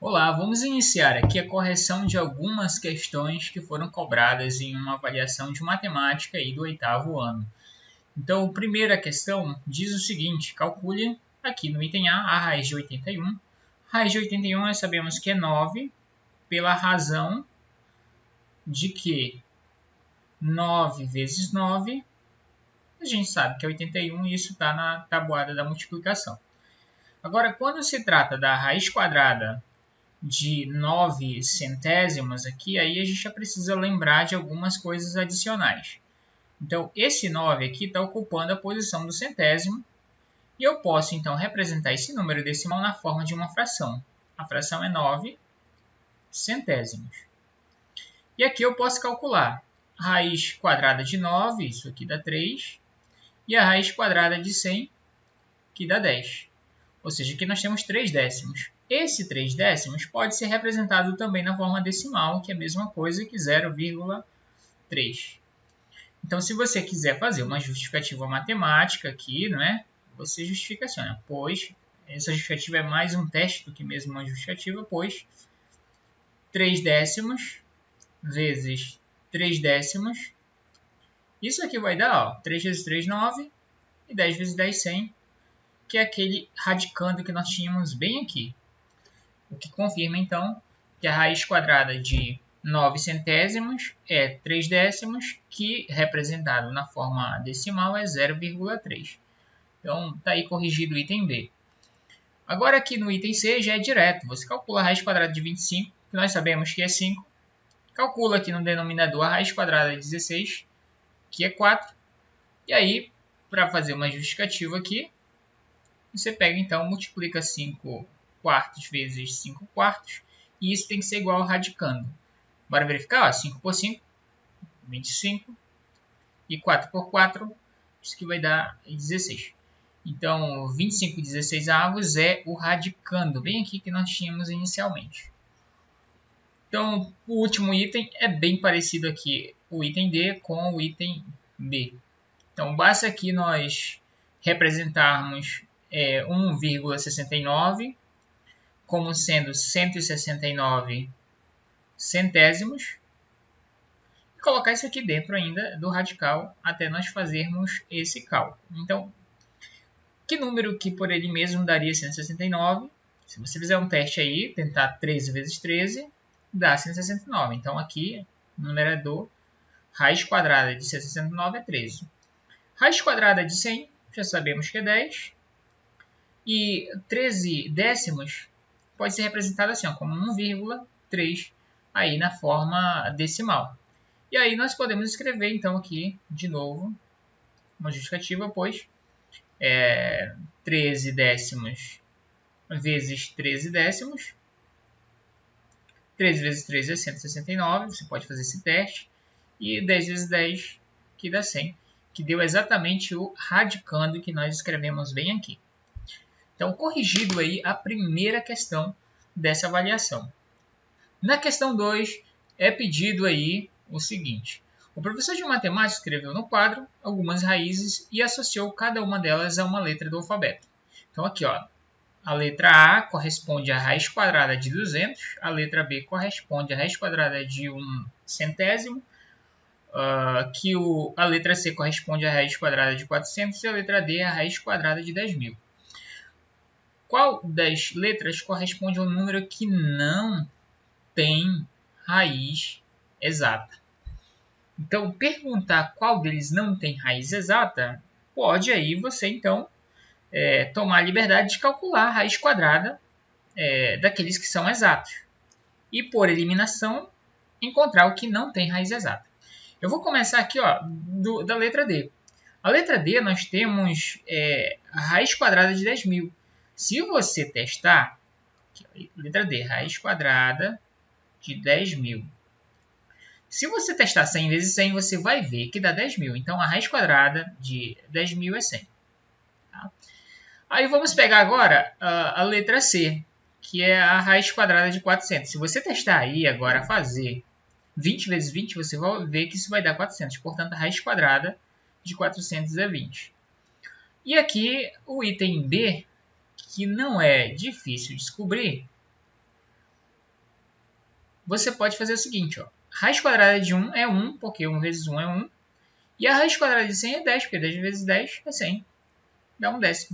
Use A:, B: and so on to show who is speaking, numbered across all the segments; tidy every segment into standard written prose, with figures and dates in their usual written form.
A: Olá, vamos iniciar aqui a correção de algumas questões que foram cobradas em uma avaliação de matemática aí do 8º ano. Então, a primeira questão diz o seguinte: calcule aqui no item A raiz de 81. A raiz de 81 nós sabemos que é 9, pela razão de que 9 vezes 9, a gente sabe que é 81 e isso está na tabuada da multiplicação. Agora, quando se trata da raiz quadrada de 9 centésimos aqui, aí a gente já precisa lembrar de algumas coisas adicionais. Então, esse 9 aqui está ocupando a posição do centésimo, e eu posso, então, representar esse número decimal na forma de uma fração. A fração é 9 centésimos. E aqui eu posso calcular a raiz quadrada de 9, isso aqui dá 3, e a raiz quadrada de 100, que dá 10. Ou seja, aqui nós temos 3 décimos. Esse 3 décimos pode ser representado também na forma decimal, que é a mesma coisa que 0,3. Então, se você quiser fazer uma justificativa matemática aqui, não é? Você justifica assim, né? Pois, essa justificativa é mais um teste do que mesmo uma justificativa, pois 3 décimos vezes 3 décimos, isso aqui vai dar, ó, 3 vezes 3, 9, e 10 vezes 10, 100, que é aquele radicando que nós tínhamos bem aqui. O que confirma, então, que a raiz quadrada de 9 centésimos é 3 décimos, que representado na forma decimal é 0,3. Então, está aí corrigido o item B. Agora, aqui no item C já é direto. Você calcula a raiz quadrada de 25, que nós sabemos que é 5. Calcula aqui no denominador a raiz quadrada de 16, que é 4. E aí, para fazer uma justificativa aqui, você pega, então, multiplica 5 quartos vezes 5 quartos, e isso tem que ser igual ao radicando. Bora verificar? Ó, 5 por 5, 25, e 4 por 4, isso que vai dar 16. Então, 25 16avos é o radicando, bem aqui que nós tínhamos inicialmente. Então, o último item é bem parecido aqui, o item D com o item B. Então, basta aqui nós representarmos 1,69 como sendo 169 centésimos, e colocar isso aqui dentro ainda do radical até nós fazermos esse cálculo. Então, que número que por ele mesmo daria 169? Se você fizer um teste aí, tentar 13 vezes 13, dá 169. Então, aqui, no numerador, raiz quadrada de 169 é 13. Raiz quadrada de 100, já sabemos que é 10. E 13 décimos pode ser representado assim, ó, como 1,3 aí na forma decimal. E aí nós podemos escrever então aqui de novo uma justificativa, pois 13 décimos vezes 13 décimos, 13 vezes 3 é 169, você pode fazer esse teste, e 10 vezes 10 que dá 100, que deu exatamente o radicando que nós escrevemos bem aqui. Então, corrigido aí a primeira questão dessa avaliação. Na questão 2, é pedido aí o seguinte: o professor de matemática escreveu no quadro algumas raízes e associou cada uma delas a uma letra do alfabeto. Então, aqui, ó, a letra A corresponde à raiz quadrada de 200, a letra B corresponde à raiz quadrada de 1 centésimo, a letra C corresponde à raiz quadrada de 400 e a letra D à raiz quadrada de 10.000. Qual das letras corresponde a um número que não tem raiz exata? Então, perguntar qual deles não tem raiz exata, pode aí você, então, tomar a liberdade de calcular a raiz quadrada daqueles que são exatos. E, por eliminação, encontrar o que não tem raiz exata. Eu vou começar aqui, ó, da letra D. A letra D, nós temos a raiz quadrada de 10.000. Se você testar, aqui, letra D, raiz quadrada de 10.000. Se você testar 100 vezes 100, você vai ver que dá 10.000. Então, a raiz quadrada de 10.000 é 100. Tá? Aí, vamos pegar agora a letra C, que é a raiz quadrada de 400. Se você testar aí agora fazer 20 vezes 20, você vai ver que isso vai dar 400. Portanto, a raiz quadrada de 400 é 20. E aqui, o item B, que não é difícil de descobrir, você pode fazer o seguinte, ó. Raiz quadrada de 1 é 1, porque 1 vezes 1 é 1. E a raiz quadrada de 100 é 10, porque 10 vezes 10 é 100. Dá 1/10.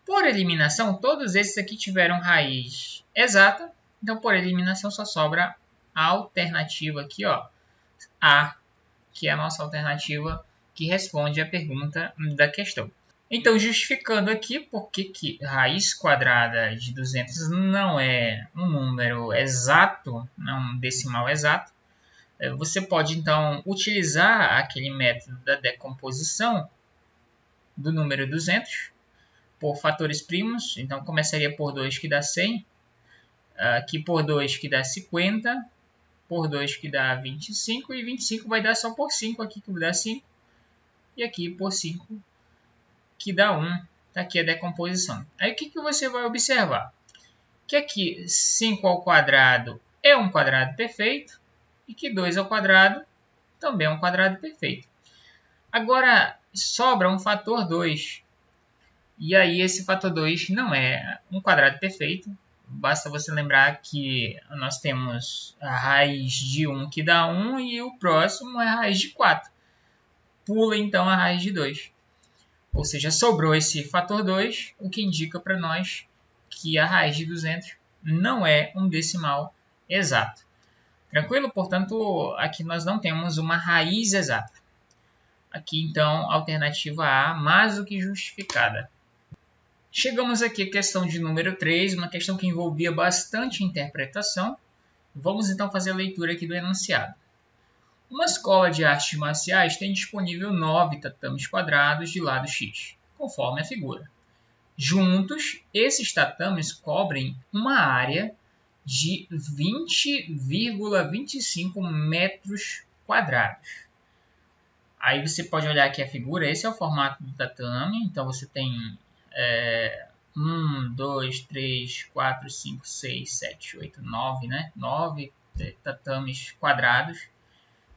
A: Por eliminação, todos esses aqui tiveram raiz exata. Então, por eliminação, só sobra a alternativa aqui, ó, A, que é a nossa alternativa que responde a pergunta da questão. Então, justificando aqui por que raiz quadrada de 200 não é um número exato, não um decimal exato, você pode, então, utilizar aquele método da decomposição do número 200 por fatores primos. Então, começaria por 2, que dá 100, aqui por 2, que dá 50, por 2, que dá 25, e 25 vai dar só por 5, aqui que dá 5, e aqui por 5, que dá 1. Tá aqui a decomposição. Aí, o que você vai observar? Que aqui 5 ao quadrado é um quadrado perfeito, e que 2 ao quadrado também é um quadrado perfeito. Agora, sobra um fator 2. E aí, esse fator 2 não é um quadrado perfeito. Basta você lembrar que nós temos a raiz de 1, que dá 1, e o próximo é a raiz de 4. Pula, então, a raiz de 2. Ou seja, sobrou esse fator 2, o que indica para nós que a raiz de 200 não é um decimal exato. Tranquilo? Portanto, aqui nós não temos uma raiz exata. Aqui, então, alternativa A, mais do que justificada. Chegamos aqui à questão de número 3, uma questão que envolvia bastante interpretação. Vamos, então, fazer a leitura aqui do enunciado. Uma escola de artes marciais tem disponível 9 tatames quadrados de lado X, conforme a figura. Juntos, esses tatames cobrem uma área de 20,25 metros quadrados. Aí você pode olhar aqui a figura, esse é o formato do tatame, então você tem 1, 2, 3, 4, 5, 6, 7, 8, 9, né? 9 tatames quadrados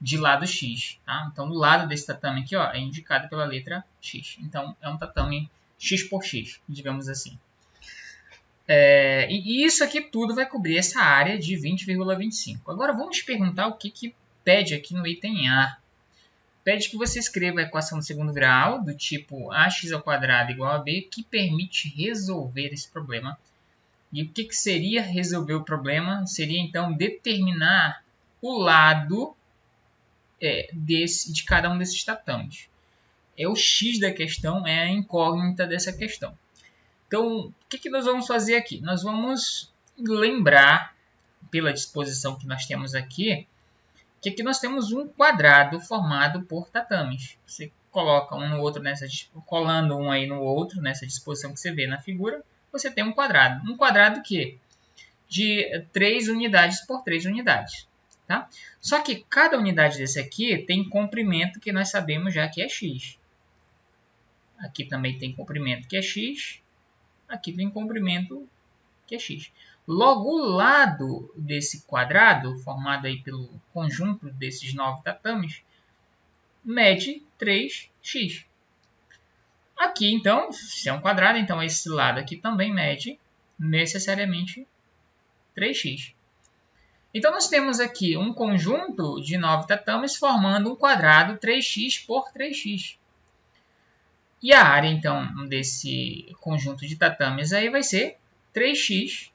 A: de lado X. Tá? Então, o lado desse tatame aqui, ó, é indicado pela letra X. Então, é um tatame X por X, digamos assim. E isso aqui tudo vai cobrir essa área de 20,25. Agora, vamos perguntar o que pede aqui no item A. Pede que você escreva a equação de segundo grau, do tipo ax² igual a b, que permite resolver esse problema. E o que seria resolver o problema? Seria, então, determinar o lado de cada um desses tatames. O x da questão, é a incógnita dessa questão. Então, o que nós vamos fazer aqui? Nós vamos lembrar, pela disposição que nós temos aqui, que aqui nós temos um quadrado formado por tatames. Você coloca um no outro, colando um aí no outro, nessa disposição que você vê na figura, você tem um quadrado. Um quadrado que de 3 unidades por 3 unidades. Tá? Só que cada unidade desse aqui tem comprimento que nós sabemos já que é x. Aqui também tem comprimento que é x. Aqui tem comprimento que é x. Logo, o lado desse quadrado, formado aí pelo conjunto desses 9 tatames, mede 3x. Aqui, então, se é um quadrado, então esse lado aqui também mede necessariamente 3x. Então, nós temos aqui um conjunto de 9 tatames formando um quadrado 3x por 3x. E a área, então, desse conjunto de tatames aí vai ser 3x,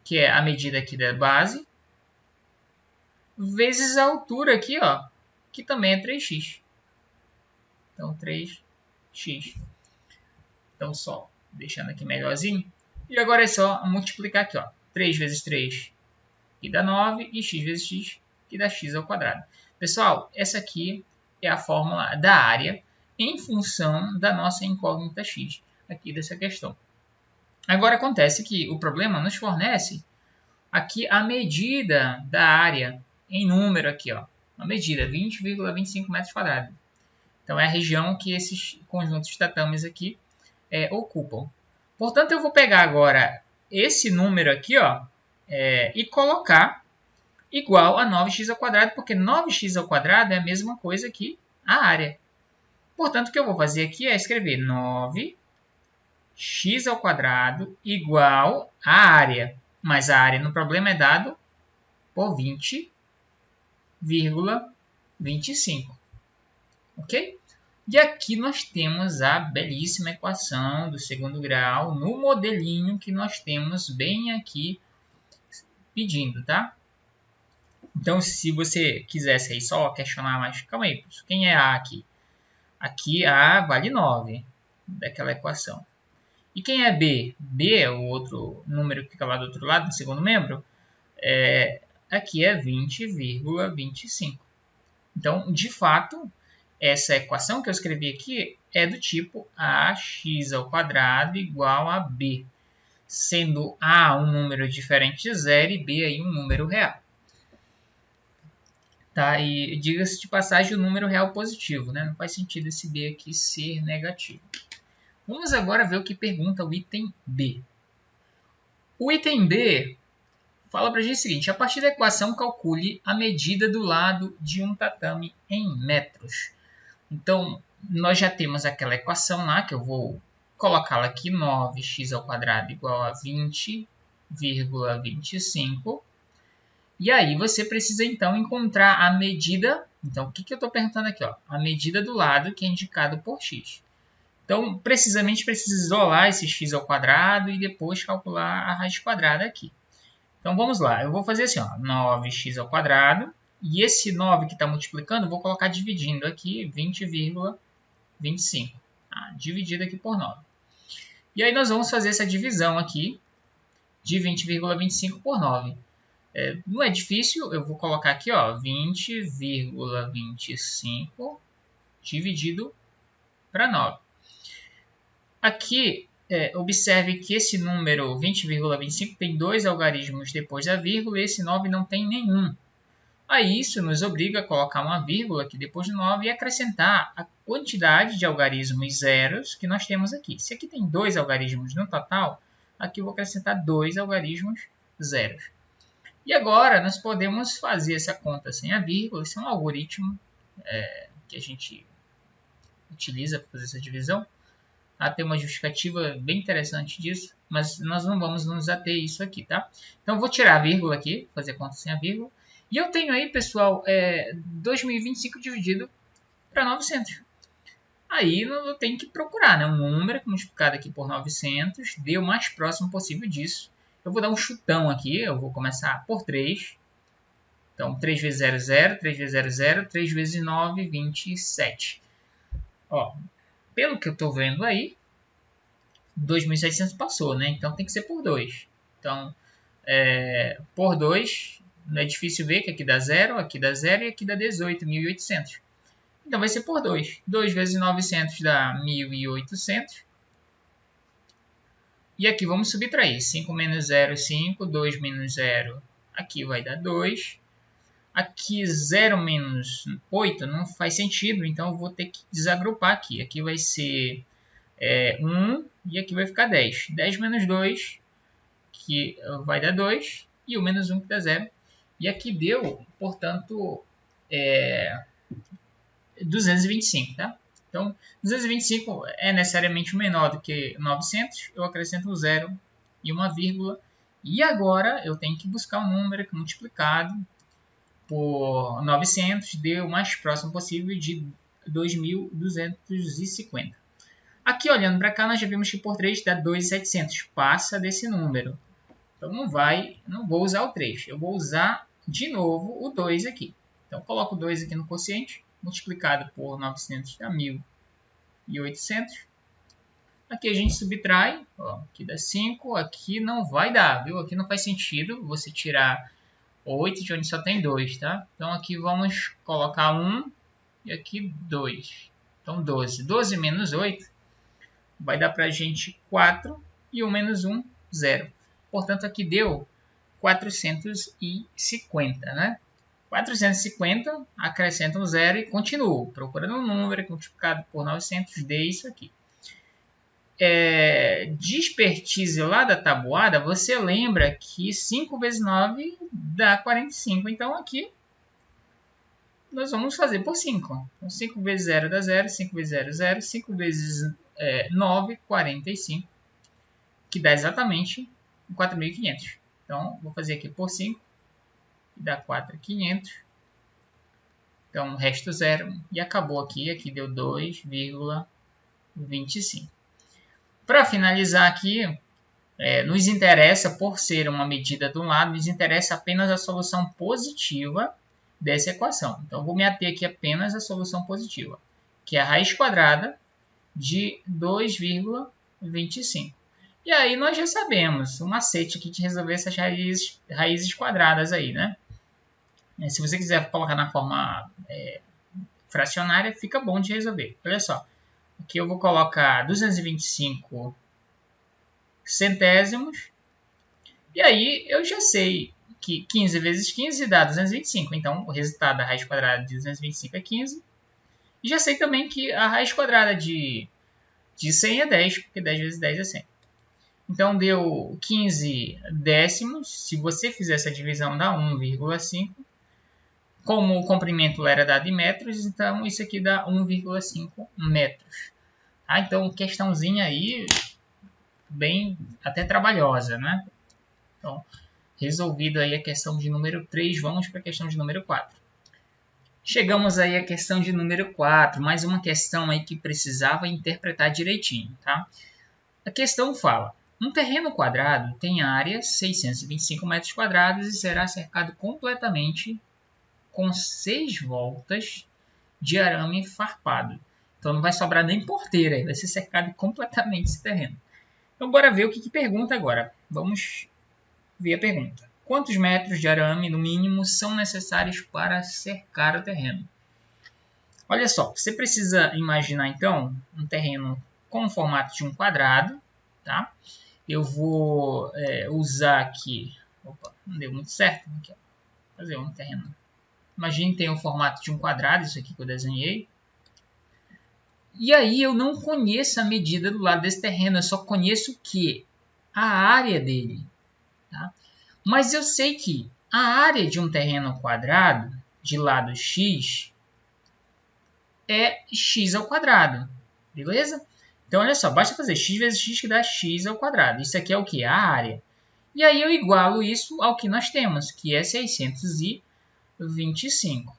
A: que é a medida aqui da base, vezes a altura aqui, ó, que também é 3x. Então, 3x. Então, só deixando aqui melhorzinho. E agora é só multiplicar aqui, ó. 3 vezes 3, que dá 9, e x vezes x, que dá x ao quadrado. Pessoal, essa aqui é a fórmula da área em função da nossa incógnita x, aqui dessa questão. Agora, acontece que o problema nos fornece aqui a medida da área em número aqui, ó. A medida, 20,25 metros quadrados. Então, é a região que esses conjuntos de tatames aqui ocupam. Portanto, eu vou pegar agora esse número aqui, ó, e colocar igual a 9x ao quadrado, porque 9x ao quadrado é a mesma coisa que a área. Portanto, o que eu vou fazer aqui é escrever 9x ao quadrado igual a área. Mas a área no problema é dado por 20,25. Ok? E aqui nós temos a belíssima equação do segundo grau no modelinho que nós temos bem aqui pedindo, tá? Então, se você quisesse aí só questionar mais, calma aí, quem é A aqui? Aqui A vale 9 daquela equação. E quem é B? B é o outro número que fica lá do outro lado, do segundo membro. Aqui é 20,25. Então, de fato, essa equação que eu escrevi aqui é do tipo ax ao quadrado igual a b, sendo a um número diferente de zero e b aí um número real. Tá? E diga-se de passagem o número real positivo, né? Não faz sentido esse b aqui ser negativo. Vamos agora ver o que pergunta o item B. O item B fala para a gente o seguinte: a partir da equação, calcule a medida do lado de um tatame em metros. Então, nós já temos aquela equação lá, que eu vou colocá-la aqui, 9x ao quadrado igual a 20,25. E aí você precisa, então, encontrar a medida. Então, o que eu estou perguntando aqui? Ó? A medida do lado, que é indicado por x. Então, precisamente, precisa isolar esse x ao quadrado e depois calcular a raiz quadrada aqui. Então, vamos lá. Eu vou fazer assim, ó, 9x ao quadrado. E esse 9 que está multiplicando, eu vou colocar dividindo aqui 20,25. Dividido aqui por 9. E aí nós vamos fazer essa divisão aqui de 20,25 por 9. Não é difícil, eu vou colocar aqui, ó, 20,25 dividido para 9. Aqui, observe que esse número 20,25 tem 2 algarismos depois da vírgula e esse 9 não tem nenhum. Aí isso nos obriga a colocar uma vírgula aqui depois do 9 e acrescentar a quantidade de algarismos zeros que nós temos aqui. Se aqui tem 2 algarismos no total, aqui eu vou acrescentar 2 algarismos zeros. E agora nós podemos fazer essa conta sem a vírgula. Esse é um algoritmo que a gente utiliza para fazer essa divisão. Tem uma justificativa bem interessante disso, mas nós não vamos nos ater a isso aqui, tá? Então eu vou tirar a vírgula aqui, fazer conta sem a vírgula. E eu tenho aí, pessoal, 2025 dividido para 900. Aí eu tenho que procurar, né? Um número multiplicado aqui por 900, dê o mais próximo possível disso. Eu vou dar um chutão aqui, eu vou começar por 3. Então, 3 vezes 0, 0, 3 vezes 0, 0, 3 vezes 9, 27. Ó, pelo que eu estou vendo aí, 2.700 passou, né? Então tem que ser por 2. Então, por 2, não é difícil ver que aqui dá 0 e aqui dá 18.800. Então vai ser por 2. 2 vezes 900 dá 1.800. E aqui vamos subtrair. 5 menos 0, 5. 2 menos 0, aqui vai dar 2. Aqui 0 menos 8 não faz sentido, então eu vou ter que desagrupar aqui. Aqui vai ser 1 e aqui vai ficar 10. 10 menos 2, que vai dar 2. E o menos 1 que dá 0. E aqui deu, portanto, 225, tá? Então, 225 é necessariamente menor do que 900. Eu acrescento um 0 e uma vírgula. E agora eu tenho que buscar um número que multiplicado por 900 dê o mais próximo possível de 2.250. Aqui, olhando para cá, nós já vimos que por 3 dá 2.700. Passa desse número. Então, não vou usar o 3. Eu vou usar, de novo, o 2 aqui. Então, coloco o 2 aqui no quociente. Multiplicado por 900 dá 1.800. Aqui a gente subtrai. Ó, aqui dá 5. Aqui não vai dar, viu? Aqui não faz sentido você tirar 8 de onde só tem 2, tá? Então, aqui vamos colocar 1 e aqui 2. Então, 12. 12 menos 8 vai dar para a gente 4 e 1 menos 1, 0. Portanto, aqui deu 450, né? 450, acrescenta um 0 e continuo procurando um número que multiplicado por 900 dê isso aqui. De expertise lá da tabuada, você lembra que 5 vezes 9 dá 45. Então, aqui nós vamos fazer por 5. Então, 5 vezes 0 dá 0, 5 vezes 0, 0, 5 vezes 9, 45, que dá exatamente 4.500. Então, vou fazer aqui por 5. e dá 4.500. Então, resto 0 e acabou aqui. Aqui deu 2,25. Para finalizar aqui, nos interessa, por ser uma medida de um lado, nos interessa apenas a solução positiva dessa equação. Então, vou me ater aqui apenas à solução positiva, que é a raiz quadrada de 2,25. E aí nós já sabemos o macete aqui de resolver essas raízes quadradas aí, né? Se você quiser colocar na forma fracionária, fica bom de resolver. Olha só, aqui eu vou colocar 225 centésimos, e aí eu já sei que 15 vezes 15 dá 225, então o resultado da raiz quadrada de 225 é 15. E já sei também que a raiz quadrada de 100 é 10, porque 10 vezes 10 é 100. Então deu 15 décimos, se você fizer essa divisão dá 1,5. Como o comprimento era dado em metros, então isso aqui dá 1,5 metros. Então questãozinha aí bem até trabalhosa, né? Então, resolvido aí a questão de número 3, vamos para a questão de número 4. Chegamos aí à questão de número 4, mais uma questão aí que precisava interpretar direitinho, tá? A questão fala: um terreno quadrado tem área 625 metros quadrados e será cercado completamente com 6 voltas de arame farpado. Então não vai sobrar nem porteira, vai ser cercado completamente esse terreno. Então bora ver o que pergunta agora. Vamos ver a pergunta. Quantos metros de arame, no mínimo, são necessários para cercar o terreno? Olha só, você precisa imaginar, então, um terreno com o formato de um quadrado, tá? Eu vou usar aqui... Opa, não deu muito certo. Aqui, ó. Fazer um terreno. Imagine que tem o formato de um quadrado, isso aqui que eu desenhei. E aí eu não conheço a medida do lado desse terreno, eu só conheço o quê? A área dele. Tá? Mas eu sei que a área de um terreno quadrado, de lado x, é x ao quadrado. Beleza? Então, olha só, basta fazer x vezes x que dá x ao quadrado. Isso aqui é o que? A área. E aí eu igualo isso ao que nós temos, que é 625.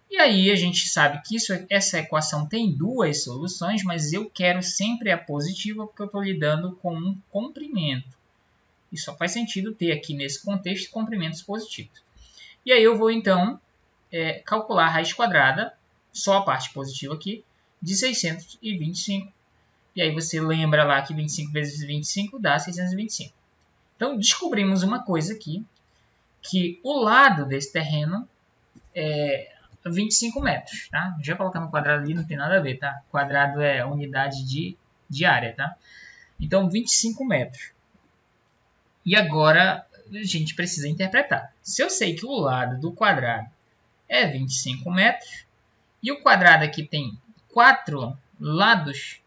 A: E aí a gente sabe que essa equação tem duas soluções, mas eu quero sempre a positiva porque eu estou lidando com um comprimento. E só faz sentido ter aqui nesse contexto comprimentos positivos. E aí eu vou então calcular a raiz quadrada, só a parte positiva aqui, de 625. E aí você lembra lá que 25 vezes 25 dá 625. Então descobrimos uma coisa aqui, que o lado desse terreno é 25 metros, tá? Já colocando no quadrado ali, não tem nada a ver, tá? Quadrado é unidade de área, tá? Então, 25 metros. E agora, a gente precisa interpretar. Se eu sei que o lado do quadrado é 25 metros, e o quadrado aqui tem 4 lados,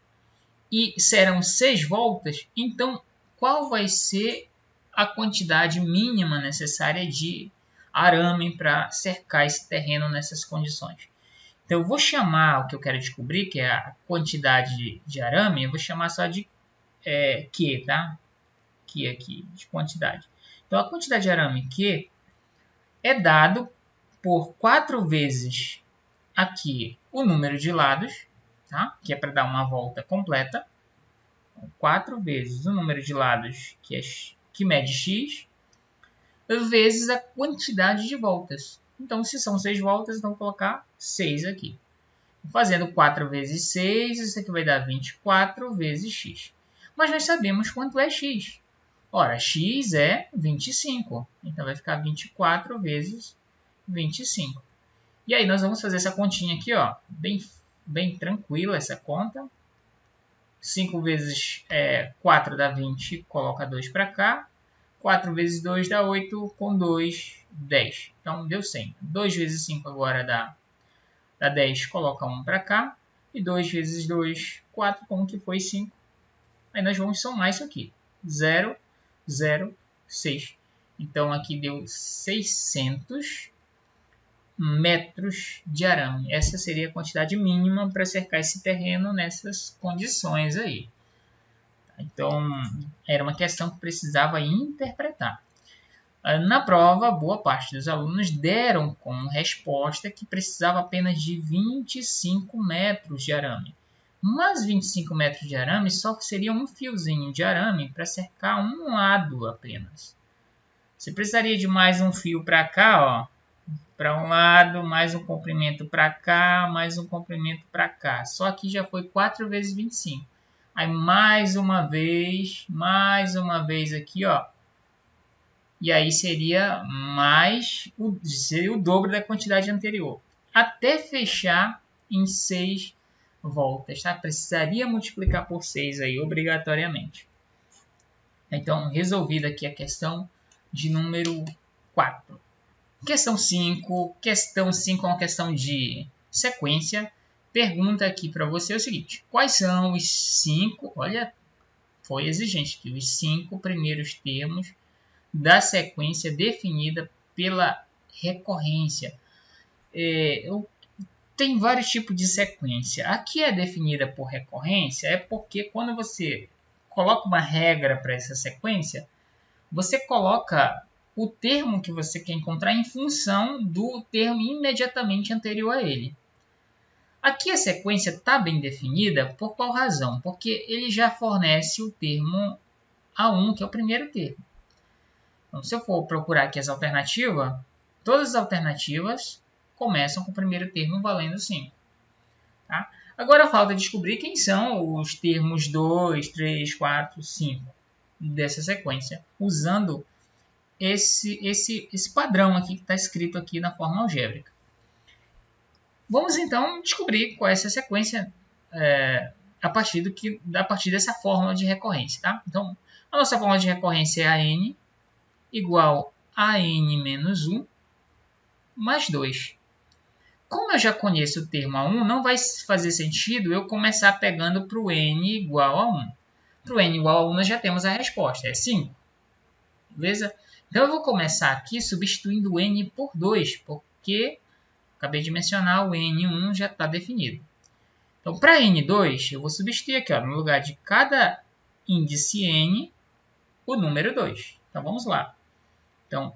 A: e serão 6 voltas, então, qual vai ser a quantidade mínima necessária de arame para cercar esse terreno nessas condições? Então, eu vou chamar o que eu quero descobrir, que é a quantidade de arame, eu vou chamar só de Q, tá? Q aqui, de quantidade. Então, a quantidade de arame Q é dado por 4 vezes aqui o número de lados, tá? Que é para dar uma volta completa. 4 vezes o número de lados, que mede x, vezes a quantidade de voltas. Então, se são 6 voltas, então vou colocar 6 aqui. Fazendo 4 vezes 6, isso aqui vai dar 24 vezes x. Mas nós sabemos quanto é x. Ora, x é 25. Então, vai ficar 24 vezes 25. E aí, nós vamos fazer essa continha aqui, ó, bem tranquila essa conta. 5 vezes 4 dá 20, coloca 2 para cá. 4 vezes 2 dá 8, com 2, 10. Então, deu 100. 2 vezes 5 agora dá 10, coloca 1 para cá. E 2 vezes 2, 4, como que foi 5. Aí nós vamos somar isso aqui. 0, 0, 6. Então, aqui deu 600 metros de arame. Essa seria a quantidade mínima para cercar esse terreno nessas condições aí. Então, era uma questão que precisava interpretar. Na prova, boa parte dos alunos deram como resposta que precisava apenas de 25 metros de arame. Mas 25 metros de arame só seria um fiozinho de arame para cercar um lado apenas. Você precisaria de mais um fio para cá, ó, para um lado, mais um comprimento para cá, mais um comprimento para cá. Só que já foi 4 vezes 25. Aí mais uma vez aqui, ó. E aí seria o dobro da quantidade anterior. Até fechar em 6 voltas, tá? Precisaria multiplicar por 6 aí, obrigatoriamente. Então, resolvida aqui a questão de número 4. Questão 5. Questão 5 é uma questão de sequência. Pergunta aqui para você o seguinte. Quais são os 5... Olha, foi exigente aqui. Os 5 primeiros termos da sequência definida pela recorrência. Tem vários tipos de sequência. A que é definida por recorrência é porque quando você coloca uma regra para essa sequência, você coloca o termo que você quer encontrar em função do termo imediatamente anterior a ele. Aqui a sequência está bem definida por qual razão? Porque ele já fornece o termo A1, que é o primeiro termo. Então, se eu for procurar aqui as alternativas, todas as alternativas começam com o primeiro termo valendo 5. Tá? Agora falta descobrir quem são os termos 2, 3, 4, 5 dessa sequência, usando esse padrão aqui que está escrito aqui na forma algébrica. Vamos então descobrir qual é essa sequência a partir dessa fórmula de recorrência. Tá? Então, a nossa fórmula de recorrência é AN igual a n menos 1 mais 2. Como eu já conheço o termo A1, não vai fazer sentido eu começar pegando para o n igual a 1. Para o n igual a 1, nós já temos a resposta, é 5. Beleza? Então, eu vou começar aqui substituindo o n por 2, porque, acabei de mencionar, o n1 já está definido. Então, para n2, eu vou substituir aqui, ó, no lugar de cada índice n, o número 2. Então, vamos lá. Então,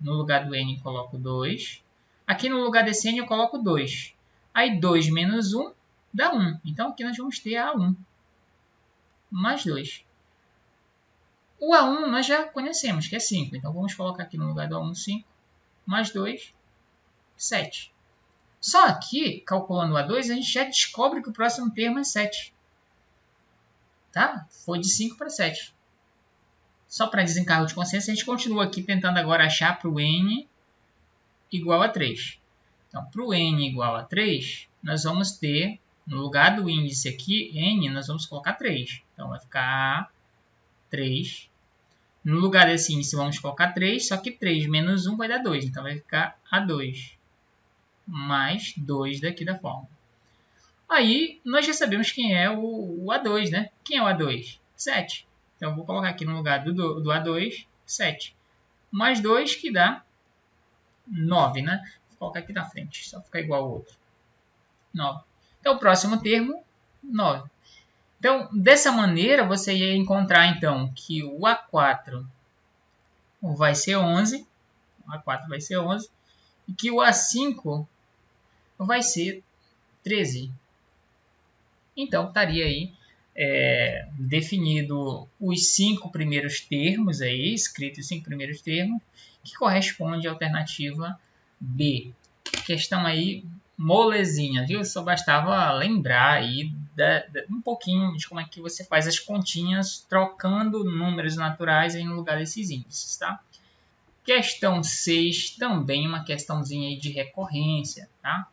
A: no lugar do n eu coloco 2. Aqui no lugar desse n eu coloco 2. Aí 2 menos 1 dá 1. Então, aqui nós vamos ter A1 mais 2. O A1 nós já conhecemos, que é 5. Então, vamos colocar aqui no lugar do A1 5. Mais 2, 7. Só aqui, calculando o A2, a gente já descobre que o próximo termo é 7. Tá? Foi de 5 para 7. Só para desencargo de consciência, a gente continua aqui tentando agora achar para o n igual a 3. Então, para o n igual a 3, nós vamos ter, no lugar do índice aqui, n, nós vamos colocar 3. Então, vai ficar 3. No lugar desse índice, vamos colocar 3, só que 3 menos 1 vai dar 2. Então, vai ficar A2 mais 2 daqui da forma. Aí, nós já sabemos quem é o A2, né? Quem é o A2? 7. Então, eu vou colocar aqui no lugar do A2, 7. Mais 2, que dá 9, né? Vou colocar aqui na frente, só ficar igual ao outro. 9. Então, o próximo termo, 9. Então, dessa maneira, você ia encontrar, então, que o A4 vai ser 11. O A4 vai ser 11. E que o A5 vai ser 13. Então, estaria aí definido os 5 primeiros termos, aí, escritos os 5 primeiros termos, que corresponde à alternativa B. Questão aí molezinha, viu? Só bastava lembrar aí um pouquinho de como é que você faz as continhas trocando números naturais aí no lugar desses índices, tá? Questão 6, também uma questãozinha aí de recorrência, tá?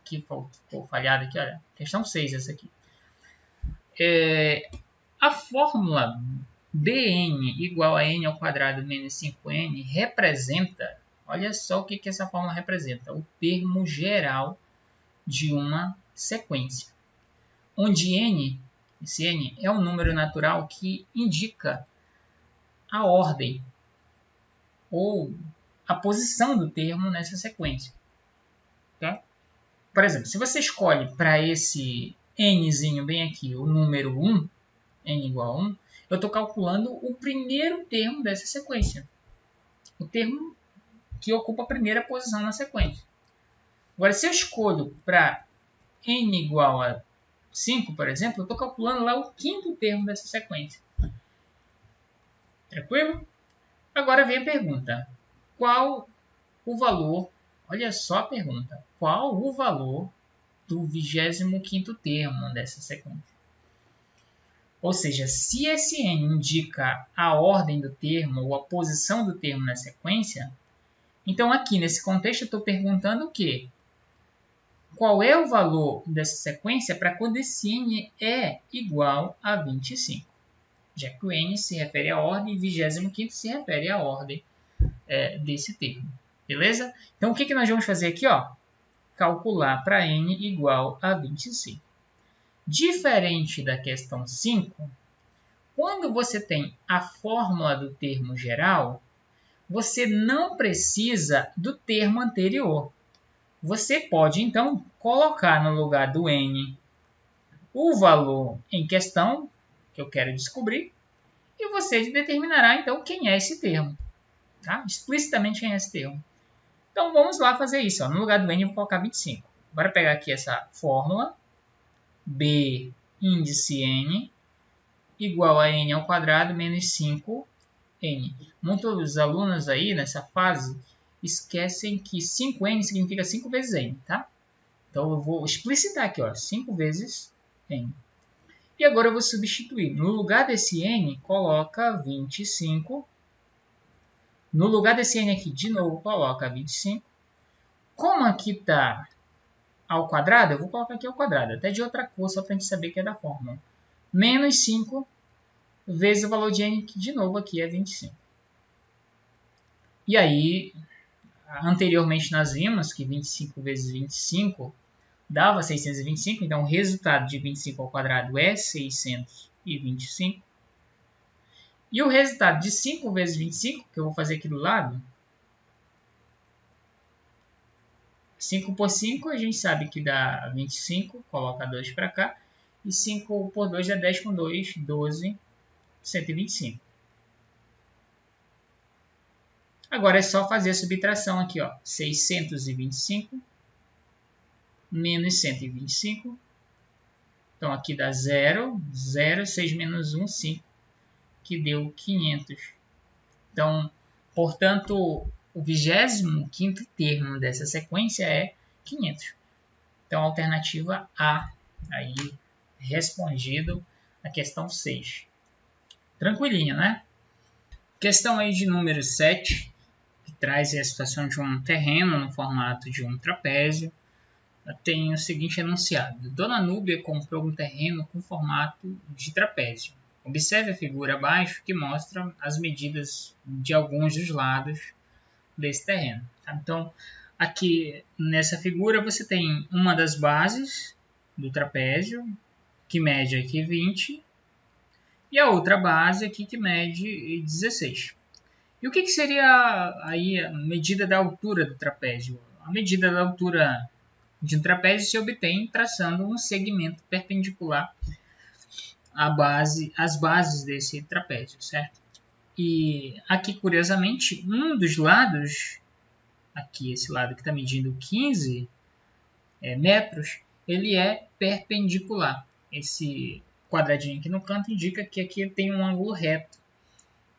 A: Que ficou falhado aqui, olha. Questão 6 essa aqui. A fórmula Bn igual a n ao quadrado menos 5n representa, olha só o que essa fórmula representa, o termo geral de uma sequência, onde n, esse n é um número natural que indica a ordem ou a posição do termo nessa sequência. Tá? Por exemplo, se você escolhe para esse nzinho bem aqui o número 1, n igual a 1, eu estou calculando o primeiro termo dessa sequência. o termo que ocupa a primeira posição na sequência. Agora, se eu escolho para n igual a 5, por exemplo, eu estou calculando lá o quinto termo dessa sequência. Tranquilo? Agora vem a pergunta. Qual o valor, olha só a pergunta, qual o valor do 25º termo dessa sequência? Ou seja, se esse n indica a ordem do termo ou a posição do termo na sequência, então aqui nesse contexto eu estou perguntando o quê? Qual é o valor dessa sequência para quando esse n é igual a 25? Já que o n se refere à ordem e 25º se refere à ordem desse termo. Beleza? Então o que nós vamos fazer aqui? Ó? Calcular para n igual a 25. Diferente da questão 5, quando você tem a fórmula do termo geral, você não precisa do termo anterior. Você pode, então, colocar no lugar do n o valor em questão, que eu quero descobrir, e você determinará, então, quem é esse termo. Tá? Explicitamente quem é esse termo. Então, vamos lá fazer isso. Ó. No lugar do n, eu vou colocar 25. Bora pegar aqui essa fórmula. B índice n igual a n ao quadrado menos 5n. Muitos alunos aí, nessa fase, esquecem que 5n significa 5 vezes n, tá? Então, eu vou explicitar aqui, ó, 5 vezes n. E agora eu vou substituir. No lugar desse n, coloca 25. No lugar desse n aqui, de novo, coloca 25. Como aqui está ao quadrado, eu vou colocar aqui ao quadrado, até de outra cor, só para a gente saber que é da fórmula. Menos 5 vezes o valor de n, que de novo aqui é 25. E aí, anteriormente nós vimos que 25 vezes 25 dava 625, então o resultado de 25 ao quadrado é 625. E o resultado de 5 vezes 25, que eu vou fazer aqui do lado, 5 por 5, a gente sabe que dá 25, coloca 2 para cá. E 5 por 2 dá 10 com 2, 12, 125. Agora é só fazer a subtração aqui, ó. 625 menos 125. Então aqui dá 0, 0, 6 menos 1, 5, que deu 500. Então, portanto, o 25º termo dessa sequência é 500. Então, a alternativa A, aí respondido a questão 6. Tranquilinho, né? Questão aí de número 7, que traz a situação de um terreno no formato de um trapézio. Tem o seguinte enunciado. Dona Núbia comprou um terreno com formato de trapézio. Observe a figura abaixo que mostra as medidas de alguns dos lados desse terreno. Tá? Então, aqui nessa figura você tem uma das bases do trapézio, que mede aqui 20, e a outra base aqui que mede 16. E o que seria aí a medida da altura do trapézio? A medida da altura de um trapézio se obtém traçando um segmento perpendicular às bases desse trapézio, certo? E aqui, curiosamente, um dos lados, aqui esse lado que está medindo 15 metros, ele é perpendicular. Esse quadradinho aqui no canto indica que aqui tem um ângulo reto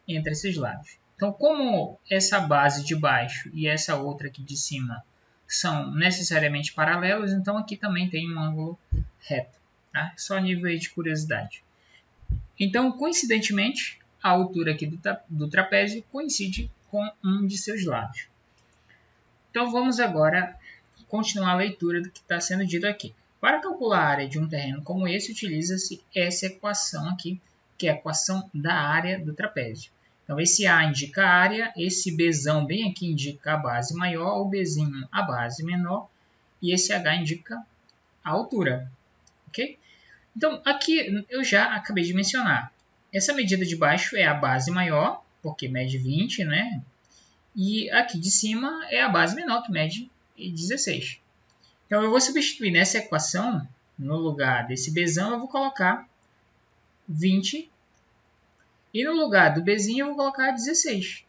A: entre esses lados. Então, como essa base de baixo e essa outra aqui de cima são necessariamente paralelos, então aqui também tem um ângulo reto. Tá? Só nível de curiosidade. Então, coincidentemente, a altura aqui do trapézio coincide com um de seus lados. Então, vamos agora continuar a leitura do que está sendo dito aqui. Para calcular a área de um terreno como esse, utiliza-se essa equação aqui, que é a equação da área do trapézio. Então, esse A indica a área, esse Bzão bem aqui indica a base maior, o Bzinho a base menor, e esse H indica a altura. Ok? Então, aqui eu já acabei de mencionar. Essa medida de baixo é a base maior, porque mede 20, né? E aqui de cima é a base menor, que mede 16. Então, eu vou substituir nessa equação, no lugar desse Bzão, eu vou colocar 20. E no lugar do Bzinho, eu vou colocar 16.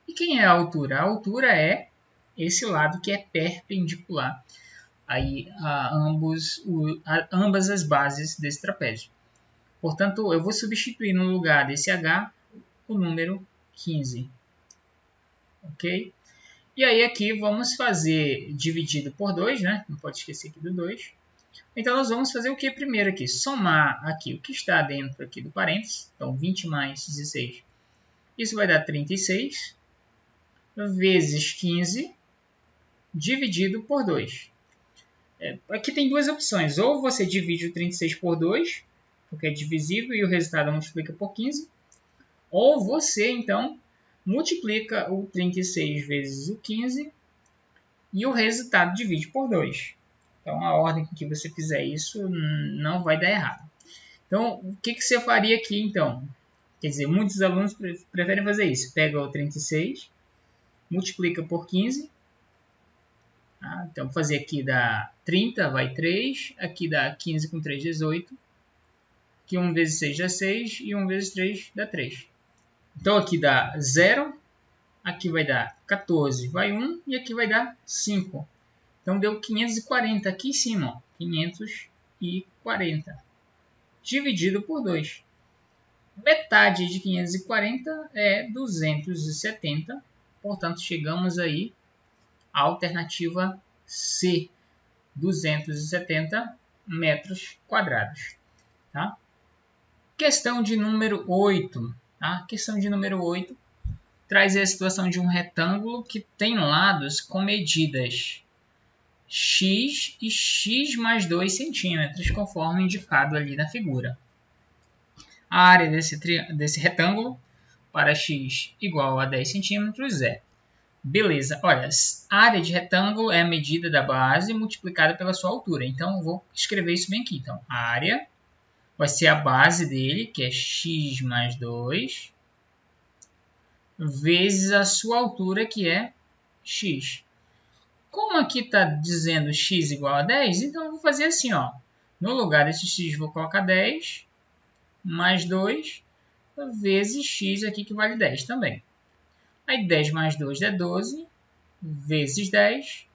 A: E quem é a altura? A altura é esse lado que é perpendicular aí a ambas as bases desse trapézio. Portanto, eu vou substituir no lugar desse H o número 15. Ok? E aí aqui vamos fazer dividido por 2, né? Não pode esquecer aqui do 2. Então, nós vamos fazer o que primeiro aqui? Somar aqui o que está dentro aqui do parênteses. Então, 20 mais 16. Isso vai dar 36 vezes 15 dividido por 2. Aqui tem duas opções. Ou você divide o 36 por 2, porque é divisível e o resultado multiplica por 15. Ou você, então, multiplica o 36 vezes o 15 e o resultado divide por 2. Então, a ordem com que você fizer isso não vai dar errado. Então, o que você faria aqui, então? Quer dizer, muitos alunos preferem fazer isso. Pega o 36, multiplica por 15. Tá? Então, vou fazer aqui dá 30, vai 3. Aqui dá 15 com 3, 18. Aqui 1 vezes 6 dá 6 e 1 vezes 3 dá 3. Então, aqui dá 0. Aqui vai dar 14, vai 1 e aqui vai dar 5. Então, deu 540 aqui em cima, ó, 540, dividido por 2. Metade de 540 é 270, portanto, chegamos aí à alternativa C, 270 metros quadrados. Tá? Questão de número 8. Tá? Questão de número 8 traz a situação de um retângulo que tem lados com medidas x e x mais 2 centímetros, conforme indicado ali na figura. A área desse retângulo para x igual a 10 centímetros é... Beleza, olha, a área de retângulo é a medida da base multiplicada pela sua altura. Então, eu vou escrever isso bem aqui. Então, a área vai ser a base dele, que é x mais 2, vezes a sua altura, que é x. Como aqui está dizendo x igual a 10, então eu vou fazer assim, ó. No lugar desse x, vou colocar 10 mais 2 vezes x aqui, que vale 10 também. Aí 10 mais 2 dá 12 vezes 10,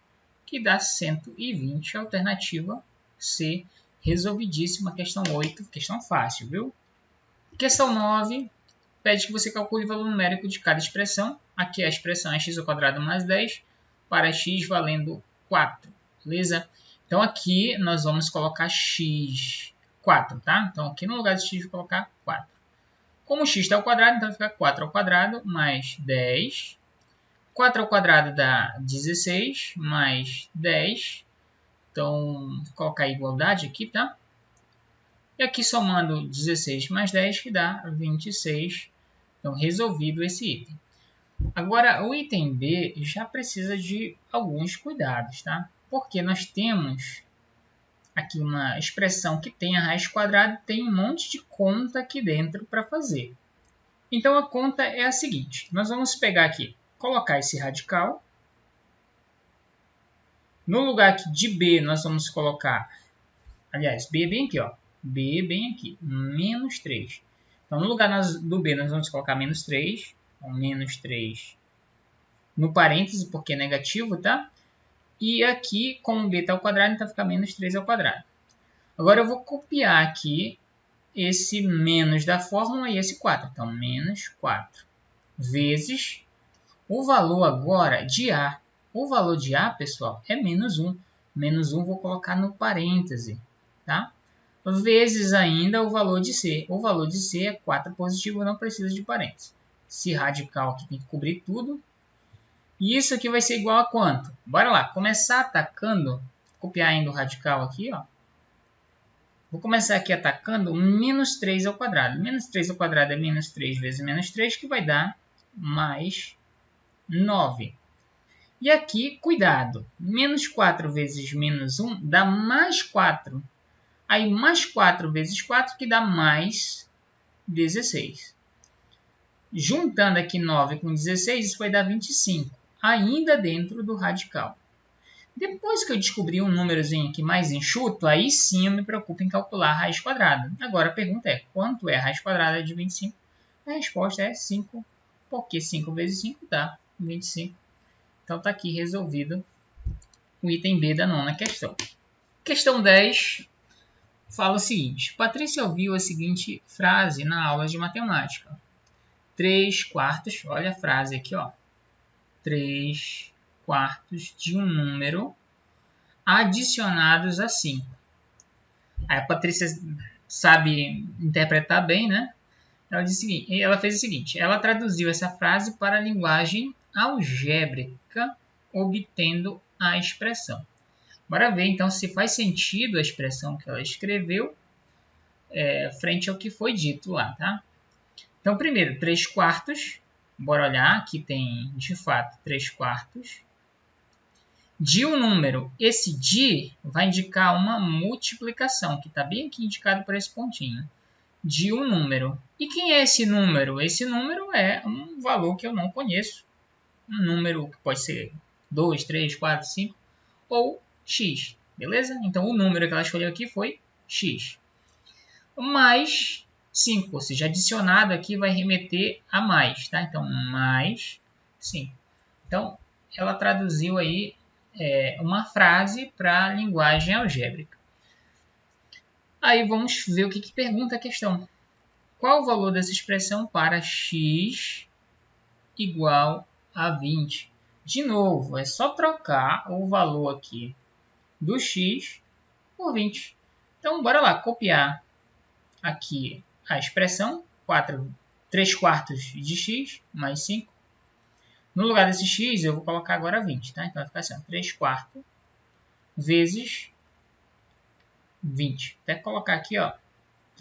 A: que dá 120. Alternativa C, resolvidíssima. Questão 8, questão fácil, viu? Questão 9, pede que você calcule o valor numérico de cada expressão. Aqui a expressão é x² mais 10 para x valendo 4, beleza? Então aqui nós vamos colocar x, 4, tá? Então aqui no lugar de x vou colocar 4. Como x está ao quadrado, então vai ficar 4 ao quadrado mais 10. 4 ao quadrado dá 16 mais 10. Então, vou colocar a igualdade aqui, tá? E aqui somando 16 mais 10, que dá 26. Então, resolvido esse item. Agora, o item B já precisa de alguns cuidados, tá? Porque nós temos aqui uma expressão que tem a raiz quadrada e tem um monte de conta aqui dentro para fazer. Então, a conta é a seguinte. Nós vamos pegar aqui, colocar esse radical. No lugar aqui de B, nós vamos colocar... Aliás, B bem aqui, ó. B bem aqui, menos 3. Então, no lugar do B, nós vamos colocar menos 3. Então, menos 3 no parêntese, porque é negativo, tá? E aqui, como B está ao quadrado, então fica menos 3 ao quadrado. Agora, eu vou copiar aqui esse menos da fórmula e esse 4. Então, menos 4 vezes o valor agora de A. O valor de A, pessoal, é menos 1. Menos 1 vou colocar no parêntese, tá? Vezes ainda o valor de C. O valor de C é 4 positivo, não precisa de parêntese. Esse radical aqui tem que cobrir tudo. E isso aqui vai ser igual a quanto? Bora lá, começar atacando, copiar ainda o radical aqui, ó. Vou começar aqui atacando menos 3 ao quadrado. Menos 3 ao quadrado é menos 3 vezes menos 3, que vai dar mais 9. E aqui, cuidado, menos 4 vezes menos 1 dá mais 4. Aí, mais 4 vezes 4, que dá mais 16. Juntando aqui 9 com 16, isso vai dar 25. Ainda dentro do radical. Depois que eu descobri um númerozinho aqui mais enxuto, aí sim eu me preocupo em calcular a raiz quadrada. Agora a pergunta é, quanto é a raiz quadrada de 25? A resposta é 5 porque 5 vezes 5 dá 25. Então está aqui resolvido o item B da nona questão. Questão 10 fala o seguinte: Patrícia ouviu a seguinte frase na aula de matemática. 3/4, olha a frase aqui, ó. 3/4 de um número adicionados a 5. Aí a Patrícia sabe interpretar bem, né? Ela fez o seguinte: ela traduziu essa frase para a linguagem algébrica, obtendo a expressão. Bora ver então se faz sentido a expressão que ela escreveu frente ao que foi dito lá, tá? Então, primeiro, 3/4. Bora olhar, aqui tem de fato 3/4 de um número. Esse de vai indicar uma multiplicação, que está bem aqui indicado por esse pontinho. De um número. E quem é esse número? Esse número é um valor que eu não conheço. Um número que pode ser 2, 3, 4, 5 ou x. Beleza? Então, o número que ela escolheu aqui foi x. Mais 5, ou seja, adicionado aqui vai remeter a mais, tá? Então, mais 5. Então, ela traduziu aí uma frase para a linguagem algébrica. Aí vamos ver o que pergunta a questão. Qual o valor dessa expressão para x igual a 20? De novo, é só trocar o valor aqui do x por 20. Então, bora lá, copiar aqui a expressão 3/4 de x mais 5. No lugar desse x, eu vou colocar agora 20, tá? Então, vai ficar assim, 3/4 vezes 20. Até colocar aqui, ó,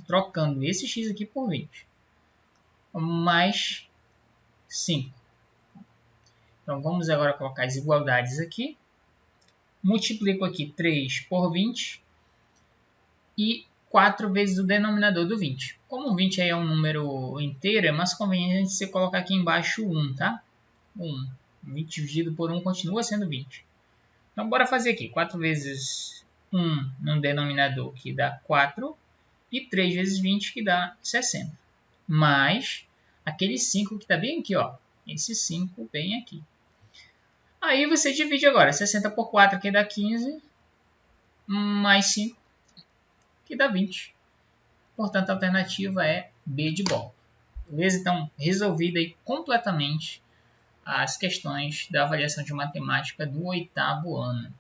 A: trocando esse x aqui por 20. Mais 5. Então, vamos agora colocar as igualdades aqui. Multiplico aqui 3 por 20 e 4 vezes o denominador do 20. Como o 20 aí é um número inteiro, é mais conveniente você colocar aqui embaixo 1, tá? 1. 20 dividido por 1 continua sendo 20. Então, bora fazer aqui. 4 vezes 1 no denominador, que dá 4. E 3 vezes 20, que dá 60. Mais aquele 5 que está bem aqui, ó. Esse 5 bem aqui. Aí você divide agora. 60 por 4, que dá 15. Mais 5, que dá 20. Portanto, a alternativa é B de bola. Beleza? Então, resolvida aí completamente as questões da avaliação de matemática do 8º ano.